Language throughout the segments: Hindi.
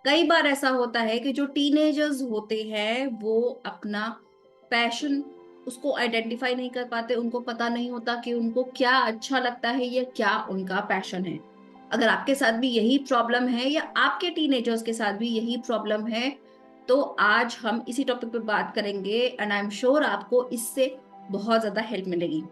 कई बार ऐसा होता है कि जो टीनेजर्स होते हैं वो अपना पैशन उसको आइडेंटिफाई नहीं कर पाते, उनको पता नहीं होता कि उनको क्या अच्छा लगता है या क्या उनका पैशन है। अगर आपके साथ भी यही प्रॉब्लम है या आपके टीनेजर्स के साथ भी यही प्रॉब्लम है, तो आज हम इसी टॉपिक पे बात करेंगे एंड आई एम श्योर आपको इससे बहुत ज्यादा हेल्प मिलेगी।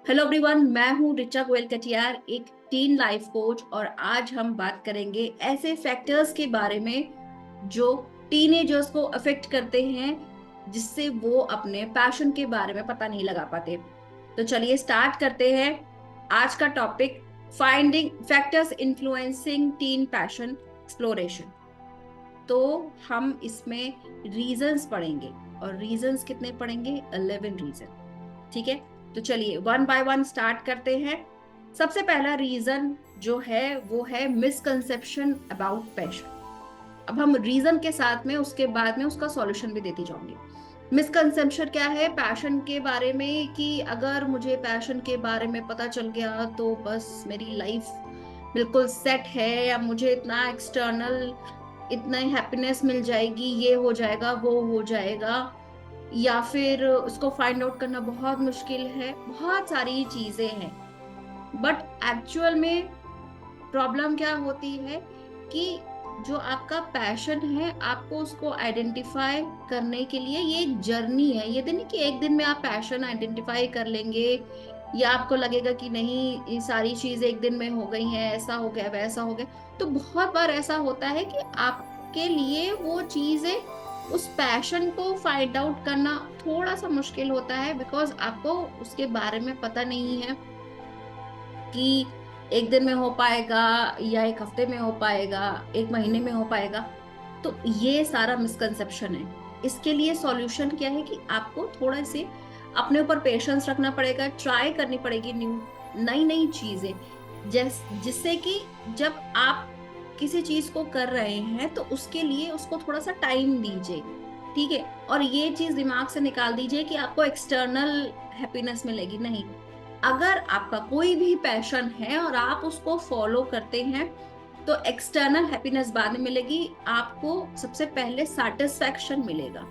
हेलो एवरीवन, मैं हूँ रिचा गोयल कटियार, एक टीन लाइफ कोच, और आज हम बात करेंगे ऐसे फैक्टर्स के बारे में जो टीनेजर्स को अफेक्ट करते हैं, जिससे वो अपने पैशन के बारे में पता नहीं लगा पाते। तो चलिए स्टार्ट करते हैं आज का topic, finding factors influencing tin passion exploration. तो हम इसमें रीजंस पढ़ेंगे, और रीजंस कितने पढ़ेंगे? 11 रीजन। ठीक है, तो चलिए वन बाय वन स्टार्ट करते हैं। सबसे पहला रीजन जो है वो है मिसकंसेप्शन अबाउट पैशन। अब हम रीजन के साथ में उसके बाद में उसका सॉल्यूशन भी देती जाऊंगी। मिसकंसेप्शन क्या है पैशन के बारे में? कि अगर मुझे पैशन के बारे में पता चल गया तो बस मेरी लाइफ बिल्कुल सेट है, या मुझे इतना एक्सटर्नल इतना हैप्पीनेस मिल जाएगी, ये हो जाएगा वो हो जाएगा, या फिर उसको फाइंड आउट करना बहुत मुश्किल है। बहुत सारी चीजें हैं, बट एक्चुअल में प्रॉब्लम क्या होती है कि जो आपका पैशन है आपको उसको आइडेंटिफाई करने के लिए ये एक जर्नी है। ये तो नहीं कि एक दिन में आप पैशन आइडेंटिफाई कर लेंगे, या आपको लगेगा कि नहीं ये सारी चीजें एक दिन में हो गई हैं, ऐसा हो गया वैसा हो गया। तो बहुत बार ऐसा होता है कि आपके लिए वो चीजें, उस पैशन को फाइंड आउट करना थोड़ा सा मुश्किल होता है, बिकॉज आपको उसके बारे में पता नहीं है कि एक दिन में हो पाएगा, या एक हफ्ते में हो पाएगा, एक महीने में हो पाएगा। तो ये सारा मिसकंसेप्शन है। इसके लिए सॉल्यूशन क्या है कि आपको थोड़ा से अपने ऊपर पेशेंस रखना पड़ेगा, ट्राई करनी पड़ेगी नई नई चीजें, जिससे कि जब आप किसी चीज को कर रहे हैं तो उसके लिए उसको थोड़ा सा टाइम दीजिए। ठीक है, और ये चीज दिमाग से निकाल दीजिए कि आपको एक्सटर्नल हैप्पीनेस मिलेगी, नहीं। अगर आपका कोई भी पैशन है और आप उसको फॉलो करते हैं तो एक्सटर्नल हैप्पीनेस बाद में मिलेगी, आपको सबसे पहले सेटिस्फैक्शन मिलेगा,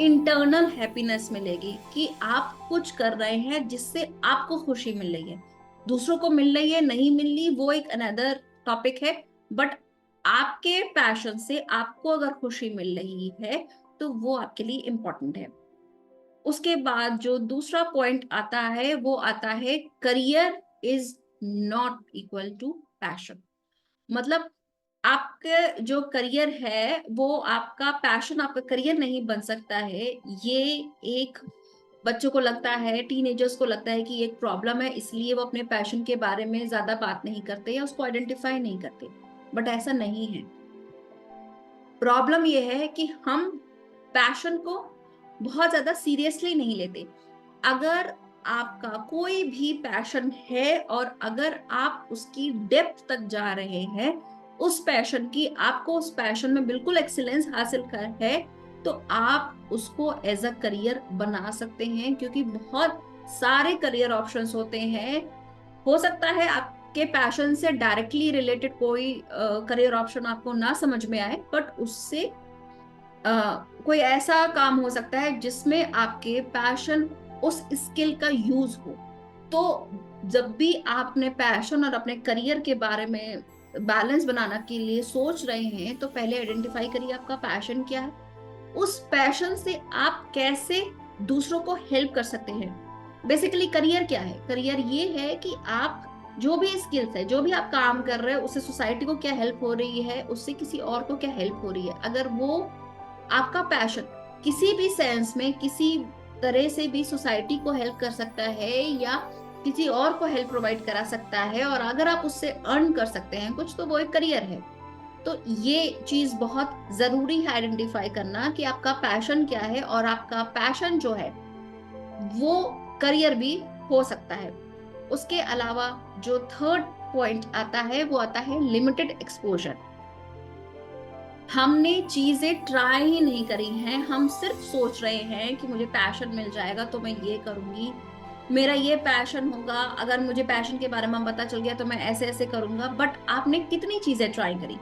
इंटरनल हैप्पीनेस मिलेगी कि आप कुछ कर रहे हैं जिससे आपको खुशी मिल रही है। दूसरों को मिल रही है नहीं मिल रही वो एक अनदर टॉपिक है, बट आपके पैशन से आपको अगर खुशी मिल रही है तो वो आपके लिए इम्पोर्टेंट है। उसके बाद जो दूसरा पॉइंट आता है वो आता है career is not equal to passion. मतलब आपके जो करियर है वो आपका पैशन, आपका करियर नहीं बन सकता है। ये एक बच्चों को लगता है, टीनेजर्स को लगता है कि ये एक प्रॉब्लम है, इसलिए वो अपने पैशन के बारे में ज्यादा बात नहीं करते या उसको आइडेंटिफाई नहीं करते, बट ऐसा नहीं है। प्रॉब्लम ये है कि हम पैशन को बहुत ज्यादा सीरियसली नहीं लेते। अगर आपका कोई भी पैशन है और अगर आप उसकी डेप्थ तक जा रहे हैं, उस पैशन की, आपको उस पैशन में बिल्कुल एक्सीलेंस हासिल कर है, तो आप उसको एज अ करियर बना सकते हैं, क्योंकि बहुत सारे करियर ऑप्शंस होते हैं। हो सकता है आपके पैशन से डायरेक्टली रिलेटेड कोई करियर ऑप्शन आपको ना समझ में आए, बट उससे कोई ऐसा काम हो सकता है जिसमें आपके पैशन, उस स्किल का यूज हो। तो जब भी आप अपने पैशन और अपने करियर के बारे में बैलेंस बनाना के लिए सोच रहे हैं, तो पहले आइडेंटिफाई करिए आपका पैशन क्या है। उस पैशन से आप कैसे दूसरों को हेल्प कर सकते हैं। बेसिकली करियर क्या है? करियर ये है कि आप जो भी स्किल्स है, जो भी आप काम कर रहे हो, उससे सोसाइटी को क्या हेल्प हो रही है, उससे किसी और को क्या हेल्प हो रही है। अगर वो आपका पैशन किसी भी सेंस में, किसी तरह से भी सोसाइटी को हेल्प कर सकता है या किसी और को हेल्प प्रोवाइड करा सकता है, और अगर आप उससे अर्न कर सकते हैं कुछ, तो वो एक करियर है। तो ये चीज बहुत जरूरी है आइडेंटिफाई करना कि आपका पैशन क्या है, और आपका पैशन जो है वो करियर भी हो सकता है। उसके अलावा जो थर्ड पॉइंट आता है वो आता है लिमिटेड एक्सपोजर। हमने चीजें ट्राई ही नहीं करी हैं, हम सिर्फ सोच रहे हैं कि मुझे पैशन मिल जाएगा तो मैं ये करूंगी, मेरा ये पैशन होगा, अगर मुझे पैशन के बारे में पता चल गया तो मैं ऐसे ऐसे करूंगा। बट आपने कितनी चीजें ट्राई करी?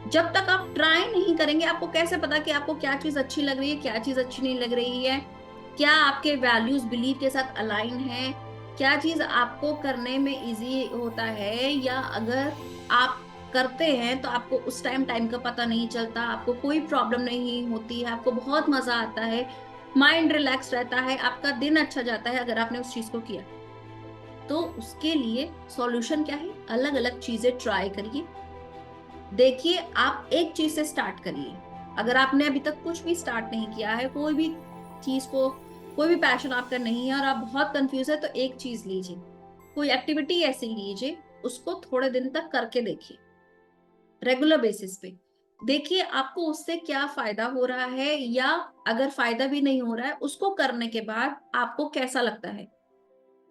जब तक आप ट्राई नहीं करेंगे, आपको कैसे पता कि आपको क्या चीज अच्छी लग रही है, क्या चीज अच्छी नहीं लग रही है, क्या आपके वैल्यूज बिलीव के साथ अलाइन है, क्या चीज आपको करने में इजी होता है, या अगर आप करते हैं तो आपको उस टाइम का पता नहीं चलता, आपको कोई प्रॉब्लम नहीं होती है, आपको बहुत मजा आता है, माइंड रिलैक्स रहता है, आपका दिन अच्छा जाता है अगर आपने उस चीज को किया। तो उसके लिए सॉल्यूशन क्या है? अलग अलग चीजें ट्राई करिए। देखिए, आप एक चीज से स्टार्ट करिए। अगर आपने अभी तक कुछ भी स्टार्ट नहीं किया है, कोई भी चीज को, कोई भी पैशन आपका नहीं है और आप बहुत कंफ्यूज है, तो एक चीज लीजिए, कोई एक्टिविटी ऐसी लीजिए, उसको थोड़े दिन तक करके देखिए, रेगुलर बेसिस पे। देखिए आपको उससे क्या फायदा हो रहा है, या अगर फायदा भी नहीं हो रहा है, उसको करने के बाद आपको कैसा लगता है।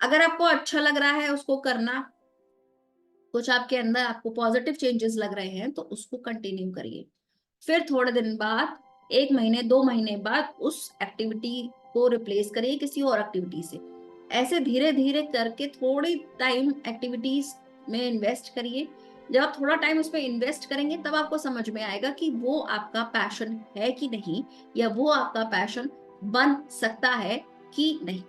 अगर आपको अच्छा लग रहा है उसको करना, कुछ आपके अंदर आपको पॉजिटिव चेंजेस लग रहे हैं, तो उसको कंटिन्यू करिए। फिर थोड़े दिन बाद, 1 महीने 2 महीने बाद, उस एक्टिविटी को रिप्लेस करिए किसी और एक्टिविटी से। ऐसे धीरे धीरे करके थोड़ी टाइम एक्टिविटीज में इन्वेस्ट करिए। जब आप थोड़ा टाइम उसमें इन्वेस्ट करेंगे, तब आपको समझ में आएगा कि वो आपका पैशन है कि नहीं, या वो आपका पैशन बन सकता है कि नहीं।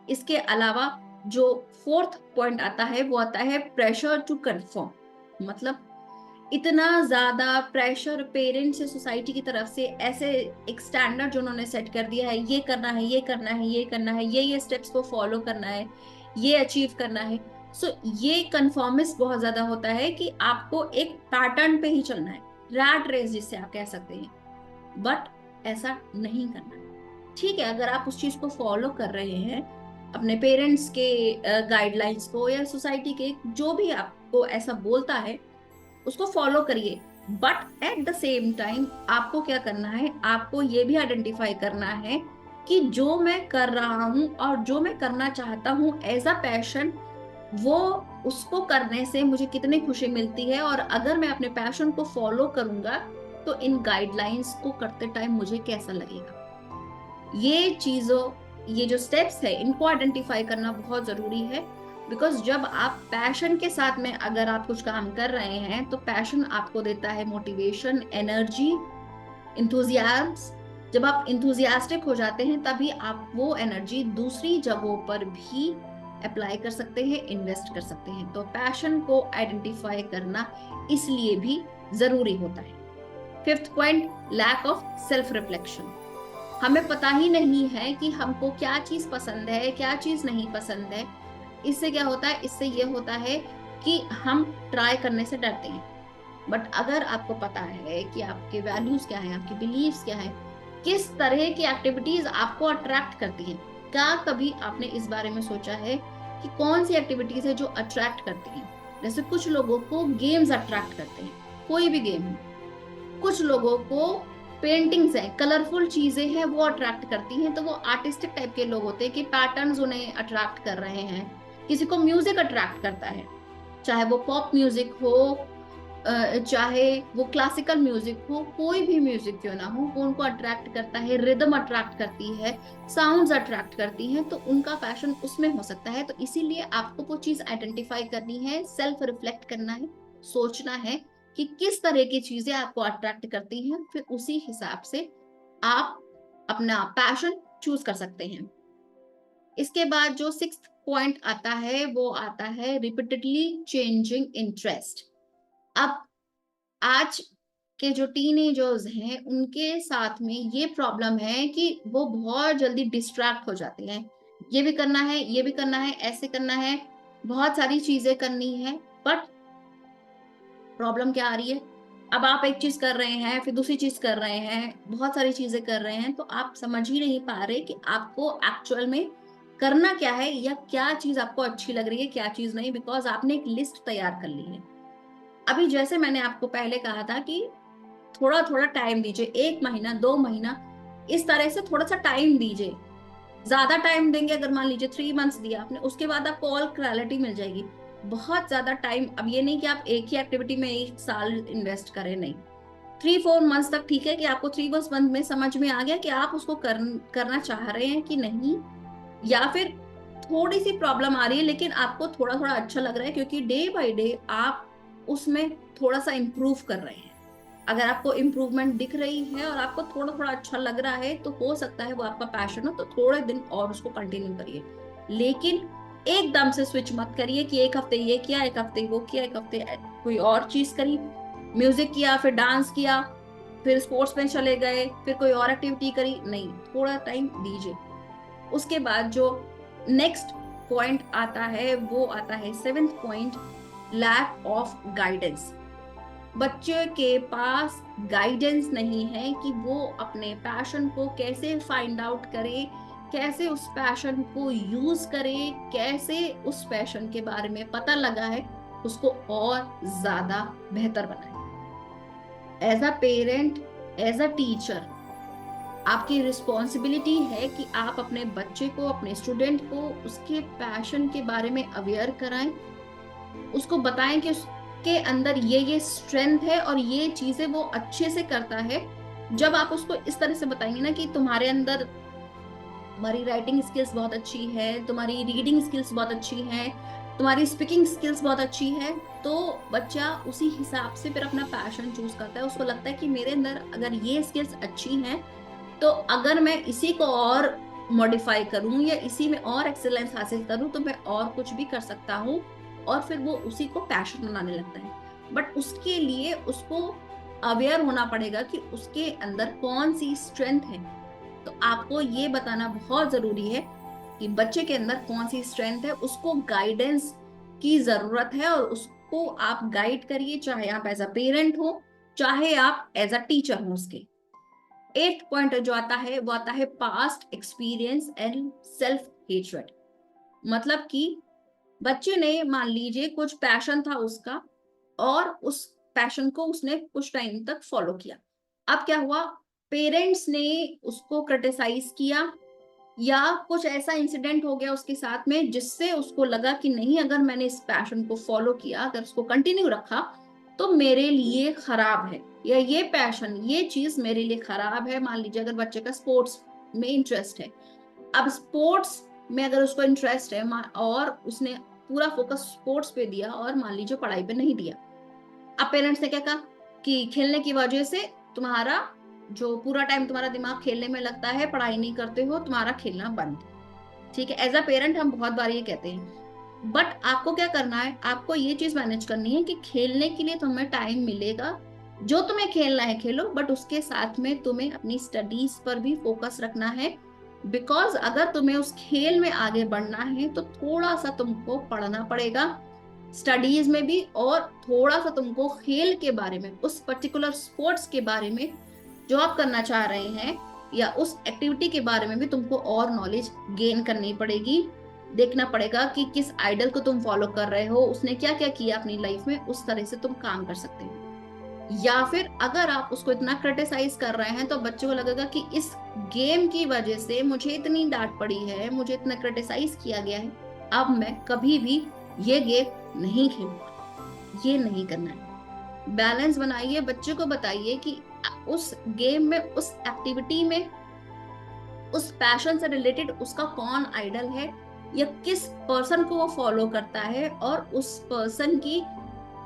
इसके अलावा जो फोर्थ पॉइंट आता है, वो आता है प्रेशर टू कंफर्म। मतलब इतना ज्यादा प्रेशर पेरेंट्स या सोसाइटी की तरफ से, ऐसे एक स्टैंडर्ड जो उन्होंने सेट कर दिया है, ये करना है, ये करना है, ये करना है, ये स्टेप्स को फॉलो करना है, ये अचीव करना है। सो ये कंफर्मिस्ट बहुत ज्यादा होता है कि आपको एक पैटर्न पे ही चलना है, रैट रेस जिसे आप कह सकते हैं। बट ऐसा नहीं करना है। ठीक है, अगर आप उस चीज को फॉलो कर रहे हैं, अपने पेरेंट्स के गाइडलाइंस को, या सोसाइटी के जो भी आपको ऐसा बोलता है, उसको फॉलो करिए। But at the same time आपको क्या करना है, आपको ये भी आइडेंटिफाई करना है कि जो मैं कर रहा हूं और जो मैं करना चाहता हूं एज अ पैशन, वो, उसको करने से मुझे कितनी खुशी मिलती है, और अगर मैं अपने पैशन को फॉलो करूंगा तो इन गाइडलाइंस को करते टाइम मुझे कैसा लगेगा। ये चीजों, ये जो स्टेप्स है, इनको आइडेंटिफाई करना बहुत जरूरी है। बिकॉज जब आप पैशन के साथ में अगर आप कुछ काम कर रहे हैं, तो पैशन आपको देता है मोटिवेशन, एनर्जी, इंथुजियाज्म। जब आप इंथुजियास्टिक हो जाते हैं, तभी आप वो एनर्जी दूसरी जगहों पर भी अप्लाई कर सकते हैं, इन्वेस्ट कर सकते हैं। तो पैशन को आइडेंटिफाई करना इसलिए भी जरूरी होता है। Fifth point, lack of self reflection. हमें पता ही नहीं है कि हमको क्या चीज पसंद है, क्या चीज नहीं पसंद है। इससे क्या होता है, इससे ये होता है कि हम ट्राई करने से डरते हैं। बट अगर आपको पता है कि आपके वैल्यूज क्या हैं, आपकी बिलीव्स क्या है, किस तरह की एक्टिविटीज आपको अट्रैक्ट करती हैं, क्या कभी आपने इस बारे में सोचा है कि कौन सी एक्टिविटीज है जो अट्रैक्ट करती हैं? जैसे कुछ लोगों को गेम्स अट्रैक्ट करते हैं, कोई भी गेम हो। कुछ लोगों को पेंटिंग्स है, कलरफुल चीजें हैं, वो अट्रैक्ट करती हैं, तो वो आर्टिस्टिक टाइप के लोग होते हैं कि पैटर्न्स उन्हें अट्रैक्ट कर रहे हैं। किसी को म्यूजिक अट्रैक्ट करता है, चाहे वो पॉप म्यूजिक हो, चाहे वो क्लासिकल म्यूजिक हो, कोई भी म्यूजिक क्यों ना हो, वो उनको अट्रैक्ट करता है, रिदम अट्रैक्ट करती है, साउंड्स अट्रैक्ट करती हैं, तो उनका पैशन उसमें हो सकता है। तो इसीलिए आपको वो चीज आइडेंटिफाई करनी है, सेल्फ रिफ्लेक्ट करना है, सोचना है कि किस तरह की चीजें आपको अट्रैक्ट करती हैं, फिर उसी हिसाब से आप अपना पैशन चूज कर सकते हैं। इसके बाद जो सिक्स्थ पॉइंट आता है, वो आता है रिपीटेडली चेंजिंग इंटरेस्ट। अब आज के जो टीनेजर्स हैं, उनके साथ में ये प्रॉब्लम है कि वो बहुत जल्दी डिस्ट्रैक्ट हो जाते हैं। ये भी करना है, ये भी करना है, ऐसे करना है, बहुत सारी चीजें करनी है। बट प्रॉब्लम क्या आ रही है, अब आप एक चीज कर रहे हैं, फिर दूसरी चीज कर रहे हैं, बहुत सारी चीजें कर रहे हैं, तो आप समझ ही नहीं पा रहे कि आपको एक्चुअल में करना क्या है, या क्या चीज आपको अच्छी लग रही है, क्या चीज नहीं, बिकॉज आपने एक लिस्ट तैयार कर ली है। अभी जैसे मैंने आपको पहले कहा था कि थोड़ा थोड़ा टाइम दीजिए, 1 महीना 2 महीना, इस तरह से थोड़ा सा टाइम दीजिए। ज्यादा टाइम देंगे, अगर मान लीजिए 3 मंथ्स दिया आपने, उसके बाद आपको ऑल क्लैरिटी मिल जाएगी। बहुत ज्यादा टाइम, अब ये नहीं कि आप एक ही एक्टिविटी में 1 साल इन्वेस्ट करें, नहीं। 3-4 मंथ्स तक ठीक है कि आपको 3 मंथ में समझ में आ गया कि आप उसको करना चाह रहे हैं कि नहीं, या फिर थोड़ी सी प्रॉब्लम आ रही है लेकिन आपको थोड़ा थोड़ा अच्छा लग रहा है, क्योंकि डे बाय डे आप उसमें थोड़ा सा इम्प्रूव कर रहे हैं। अगर आपको इम्प्रूवमेंट दिख रही है और आपको थोड़ा थोड़ा अच्छा लग रहा है तो हो सकता है वो आपका पैशन हो, तो थोड़े दिन और उसको कंटिन्यू करिए। लेकिन एकदम से स्विच मत करिए कि एक हफ्ते ये किया, एक हफ्ते वो किया, एक हफ्ते कोई और चीज करी, म्यूजिक किया, फिर डांस किया, फिर स्पोर्ट्स में चले गए, फिर कोई और एक्टिविटी करी। नहीं, थोड़ा टाइम दीजिए। उसके बाद जो नेक्स्ट पॉइंट आता है वो आता है seventh point, lack of guidance. बच्चे के पास गाइडेंस नहीं है कि वो अपने पैशन को कैसे फाइंड आउट करे, कैसे उस पैशन को यूज करे, कैसे उस पैशन के बारे में पता लगा है उसको और ज्यादा बेहतर बनाए। As a parent, as a teacher, आपकी रिस्पॉन्सिबिलिटी है कि आप अपने बच्चे को, अपने स्टूडेंट को उसके पैशन के बारे में अवेयर कराएं, उसको बताएं कि उसके अंदर ये स्ट्रेंथ है और ये चीजें वो अच्छे से करता है। जब आप उसको इस तरह से बताएंगे ना कि तुम्हारे अंदर, तुम्हारी राइटिंग स्किल्स बहुत अच्छी है, तुम्हारी रीडिंग स्किल्स बहुत अच्छी है, तुम्हारी स्पीकिंग स्किल्स बहुत अच्छी है, तो बच्चा उसी हिसाब से फिर अपना पैशन चूज करता है। उसको लगता है कि मेरे अंदर अगर ये स्किल्स अच्छी हैं तो अगर मैं इसी को और मॉडिफाई करूं या इसी में और एक्सेलेंस हासिल करूं तो मैं और कुछ भी कर सकता हूं, और फिर वो उसी को पैशन बनाने लगता है। बट उसके लिए उसको अवेयर होना पड़ेगा कि उसके अंदर कौन सी स्ट्रेंथ है। तो आपको ये बताना बहुत जरूरी है कि बच्चे के अंदर कौन सी स्ट्रेंथ है, उसको गाइडेंस की जरूरत है और उसको आप गाइड करिए, चाहे आप एज अ पेरेंट हो, चाहे आप एज अ टीचर हो उसके। एट पॉइंट जो आता है वो आता है past experience and self hatred. मतलब कि बच्चे ने, मान लीजिए कुछ पैशन था उसका और उस पैशन को उसने कुछ टाइम तक फॉलो किया। अब क्या हुआ, पेरेंट्स ने उसको क्रिटिसाइज किया या कुछ ऐसा इंसिडेंट हो गया उसके साथ में जिससे उसको लगा कि नहीं, अगर मैंने इस पैशन को फॉलो किया, अगर उसको कंटिन्यू रखा तो मेरे लिए खराब है, या ये पैशन, ये चीज मेरे लिए खराब है। मान लीजिए अगर बच्चे का स्पोर्ट्स में इंटरेस्ट है, अब स्पोर्ट्स में अगर उसको इंटरेस्ट है और उसने पूरा फोकस स्पोर्ट्स पे दिया और मान लीजिए पढ़ाई पे नहीं दिया, अब पेरेंट्स ने क्या कहा कि खेलने की वजह से तुम्हारा जो पूरा टाइम तुम्हारा दिमाग खेलने में लगता है, पढ़ाई नहीं करते हो, तुम्हारा खेलना बंद। ठीक है, एज अ पेरेंट हम बहुत बार ये कहते हैं, बट आपको क्या करना है, आपको ये चीज मैनेज करनी है कि खेलने के लिए तुम्हें टाइम मिलेगा, जो तुम्हें खेलना है खेलो, बट उसके साथ में तुम्हें अपनी स्टडीज पर भी फोकस रखना है। बिकॉज अगर तुम्हें उस खेल में आगे बढ़ना है तो थोड़ा सा तुमको पढ़ना पड़ेगा स्टडीज में भी, और थोड़ा सा तुमको खेल के बारे में, उस पर्टिकुलर स्पोर्ट्स के बारे में जो आप करना चाह रहे हैं या उस एक्टिविटी के बारे में भी तुमको और नॉलेज गेन करनी पड़ेगी। देखना पड़ेगा कि किस आइडल को तुम फॉलो कर रहे हो, उसने क्या क्या किया अपनी लाइफ में, उस तरह से तुम काम कर सकते हो। या फिर अगर आप उसको इतना क्रिटिसाइज कर रहे हैं तो बच्चे को लगेगा कि इस गेम की वजह से मुझे इतनी डांट पड़ी है, मुझे इतना क्रिटिसाइज किया गया है, अब मैं कभी भी ये गेम नहीं खेलूंगा। ये नहीं करना है। बैलेंस बनाइए, बच्चे को बताइए कि उस गेम में, उस एक्टिविटी में, उस पैशन से रिलेटेड उसका कौन आइडल है या किस पर्सन को वो फॉलो करता है, और उस पर्सन की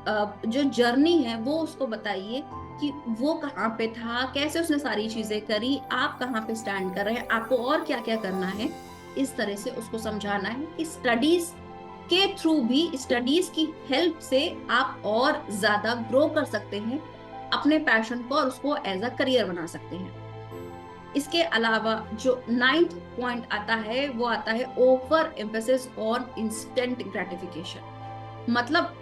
जो जर्नी है वो उसको बताइए कि वो कहाँ पे था, कैसे उसने सारी चीजें करी, आप कहाँ पे स्टैंड कर रहे हैं, आपको और क्या क्या करना है। इस तरह से उसको समझाना है कि स्टडीज के थ्रू भी, स्टडीज की हेल्प से आप और ज्यादा ग्रो कर सकते हैं अपने पैशन को और उसको एज अ करियर बना सकते हैं। इसके अलावा जो नाइन्थ पॉइंट आता है वो आता है over emphasis on instant gratification. मतलब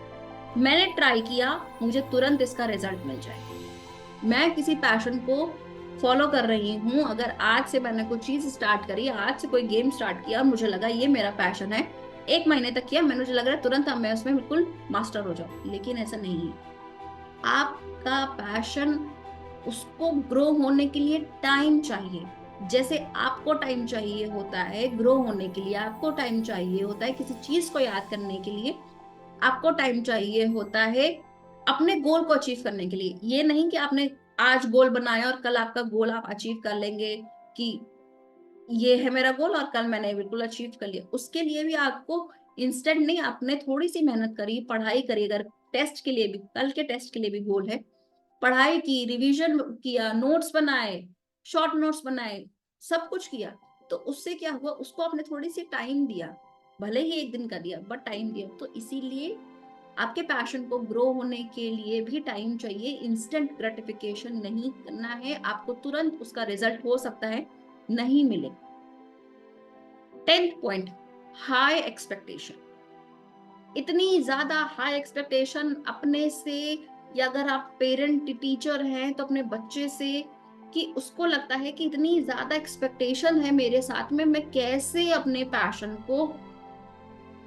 मैंने ट्राई किया, मुझे तुरंत इसका रिजल्ट मिल जाए। मैं किसी पैशन को फॉलो कर रही हूँ, अगर आज से मैंने कोई चीज स्टार्ट करी, आज से कोई गेम स्टार्ट किया, मुझे लगा ये मेरा पैशन है, एक महीने तक किया, मैंने, मुझे लग रहा है तुरंत अब मैं उसमें बिल्कुल मास्टर हो जाऊं, लेकिन ऐसा नहीं है। आपका पैशन, उसको ग्रो होने के लिए टाइम चाहिए। जैसे आपको टाइम चाहिए होता है ग्रो होने के लिए, आपको टाइम चाहिए होता है किसी चीज को याद करने के लिए, आपको टाइम चाहिए होता है अपने गोल को अचीव करने के लिए। ये नहीं कि आपने आज गोल बनाया और कल आपका गोल आप अचीव कर लेंगे कि ये है मेरा गोल और कल मैंने बिल्कुल अचीव कर लिया। उसके लिए भी आपको इंस्टेंट नहीं, आपने थोड़ी सी मेहनत करी, पढ़ाई करी, अगर टेस्ट के लिए भी, कल के टेस्ट के लिए भी गोल है पढ़ाई की, रिवीजन किया, नोट्स बनाए, शॉर्ट नोट्स बनाए, सब कुछ किया, तो उससे क्या हुआ, उसको आपने थोड़ी सी टाइम दिया, भले ही एक दिन का दिया बट टाइम दिया। तो इसीलिए आपके पैशन को ग्रो होने के लिए भी टाइम चाहिए। इंस्टेंट ग्रेटिफिकेशन नहीं करना है आपको, तुरंत उसका रिजल्ट हो सकता है नहीं मिले। 10th point, high expectation. इतनी ज्यादा हाई एक्सपेक्टेशन अपने से, या अगर आप पेरेंट टीचर हैं तो अपने बच्चे से, कि उसको लगता है कि इतनी ज्यादा एक्सपेक्टेशन है मेरे साथ में, मैं कैसे अपने पैशन को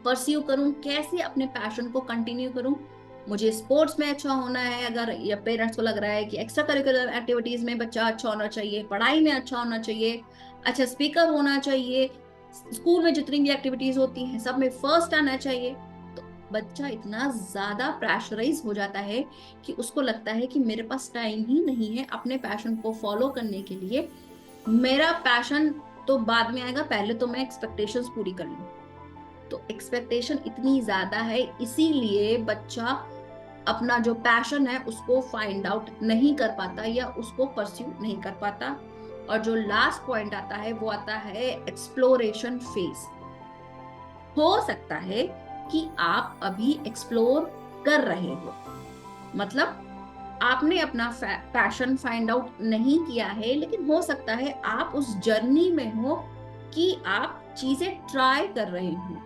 परस्यू करूं, कैसे अपने पैशन को कंटिन्यू करूं। मुझे स्पोर्ट्स में अच्छा होना है, अगर या पेरेंट्स को लग रहा है कि एक्स्ट्रा करिकुलर एक्टिविटीज में बच्चा अच्छा होना चाहिए, पढ़ाई में अच्छा होना चाहिए, अच्छा स्पीकर होना चाहिए, स्कूल में जितनी भी एक्टिविटीज होती हैं सब में फर्स्ट आना चाहिए, तो बच्चा इतना ज्यादा प्रेशराइज हो जाता है कि उसको लगता है कि मेरे पास टाइम ही नहीं है अपने पैशन को फॉलो करने के लिए। मेरा पैशन तो बाद में आएगा, पहले तो मैं एक्सपेक्टेशंस पूरी कर लूं। तो एक्सपेक्टेशन इतनी ज्यादा है, इसीलिए बच्चा अपना जो पैशन है उसको फाइंड आउट नहीं कर पाता या उसको परस्यू नहीं कर पाता। और जो लास्ट पॉइंट आता है वो आता है एक्सप्लोरेशन फेज। हो सकता है कि आप अभी एक्सप्लोर कर रहे हो, मतलब आपने अपना पैशन फाइंड आउट नहीं किया है, लेकिन हो सकता है आप उस जर्नी में हो कि आप चीजें ट्राई कर रहे हो।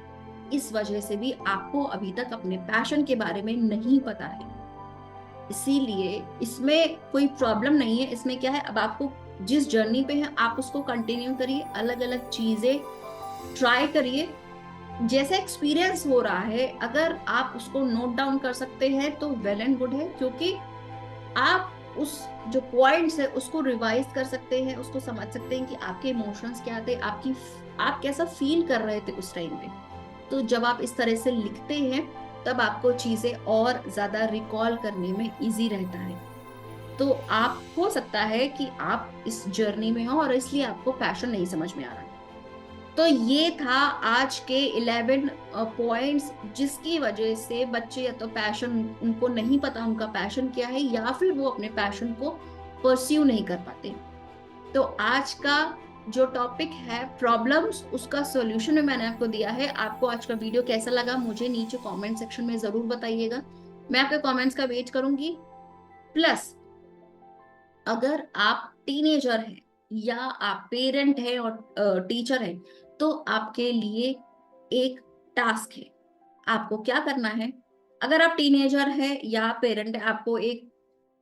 इस वजह से भी आपको अभी तक अपने पैशन के बारे में नहीं पता है। इसीलिए इसमें कोई प्रॉब्लम नहीं है, इसमें क्या है, अब आपको जिस जर्नी पे है आप उसको कंटिन्यू करिए, अलग अलग चीजें ट्राई करिए। जैसा एक्सपीरियंस हो रहा है अगर आप उसको नोट डाउन कर सकते हैं तो वेल एंड गुड है, क्योंकि आप उस जो पॉइंट्स है उसको रिवाइज कर सकते हैं, उसको समझ सकते हैं कि आपके इमोशंस क्या थे, आप कैसा फील कर रहे थे उस टाइम पे। तो जब आप इस तरह से लिखते हैं तब आपको चीजें और ज्यादा रिकॉल करने में इजी रहता है। तो आप हो सकता है कि आप इस जर्नी में हो और इसलिए आपको पैशन नहीं समझ में आ रहा है। तो ये था आज के 11 पॉइंट्स जिसकी वजह से बच्चे या तो पैशन, उनको नहीं पता उनका पैशन क्या है, या फिर वो अपने पैशन को परस्यू नहीं कर पाते। तो आज का जो टॉपिक है प्रॉब्लम्स, उसका सॉल्यूशन में मैंने आपको दिया है। आपको आज का वीडियो कैसा लगा मुझे नीचे कमेंट सेक्शन में जरूर बताइएगा, मैं आपके कमेंट्स का वेट करूंगी। प्लस अगर आप टीनेजर हैं या आप पेरेंट हैं और टीचर हैं, तो आपके लिए एक टास्क है। आपको क्या करना है, अगर आप टीनेजर है या पेरेंट है, आपको एक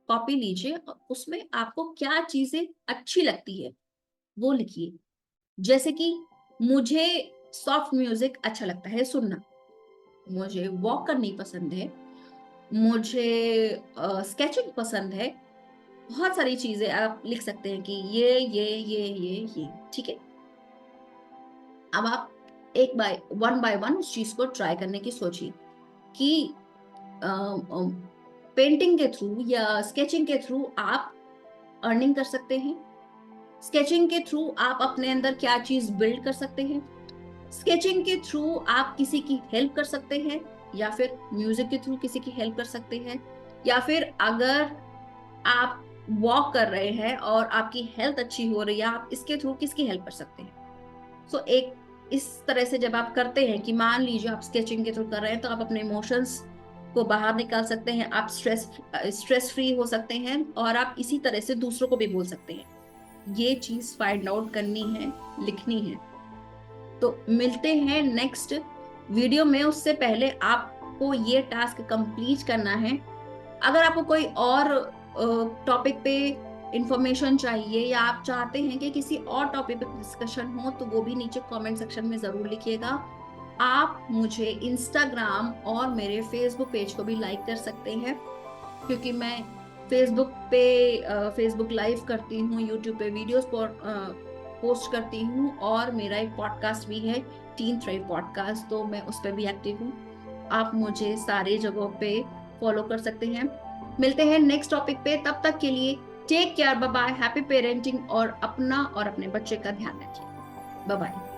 कॉपी लीजिए और उसमें आपको क्या चीजें अच्छी लगती है वो लिखिए। जैसे कि मुझे सॉफ्ट म्यूजिक अच्छा लगता है सुनना, मुझे वॉक करनी पसंद है, मुझे स्केचिंग पसंद है। बहुत सारी चीजें आप लिख सकते हैं कि ये ठीक है। अब आप एक बाय वन उस चीज को ट्राई करने की सोचिए कि पेंटिंग के थ्रू या स्केचिंग के थ्रू आप अर्निंग कर सकते हैं। स्केचिंग के थ्रू आप अपने अंदर क्या चीज बिल्ड कर सकते हैं। स्केचिंग के थ्रू आप किसी की हेल्प कर सकते हैं, या फिर म्यूजिक के थ्रू किसी की हेल्प कर सकते हैं, या फिर अगर आप वॉक कर रहे हैं और आपकी हेल्थ अच्छी हो रही है, आप इसके थ्रू किसकी हेल्प कर सकते हैं। सो एक इस तरह से जब आप करते हैं कि मान लीजिए आप स्केचिंग के थ्रू कर रहे हैं, तो आप अपने इमोशंस को बाहर निकाल सकते हैं, आप स्ट्रेस फ्री हो सकते हैं, और आप इसी तरह से दूसरों को भी बोल सकते हैं। ये चीज फाइंड आउट करनी है, लिखनी है। तो मिलते हैं नेक्स्ट वीडियो में, उससे पहले आपको ये टास्क कंप्लीट करना है। अगर आपको कोई और टॉपिक पे इंफॉर्मेशन चाहिए या आप चाहते हैं कि किसी और टॉपिक पे डिस्कशन हो, तो वो भी नीचे कमेंट सेक्शन में जरूर लिखिएगा। आप मुझे इंस्टाग्राम और मेरे फेसबुक पेज को भी लाइक कर सकते हैं, क्योंकि मैं फेसबुक पे फेसबुक लाइव करती हूँ, यूट्यूब पे वीडियोस पोस्ट करती हूँ, और मेरा एक पॉडकास्ट भी है टीन थ्राइव पॉडकास्ट, तो मैं उस पर भी एक्टिव हूँ। आप मुझे सारे जगहों पे फॉलो कर सकते हैं। मिलते हैं नेक्स्ट टॉपिक पे, तब तक के लिए take care, bye bye, happy parenting, और अपना और अपने बच्चे का ध्यान रखिए। Bye bye.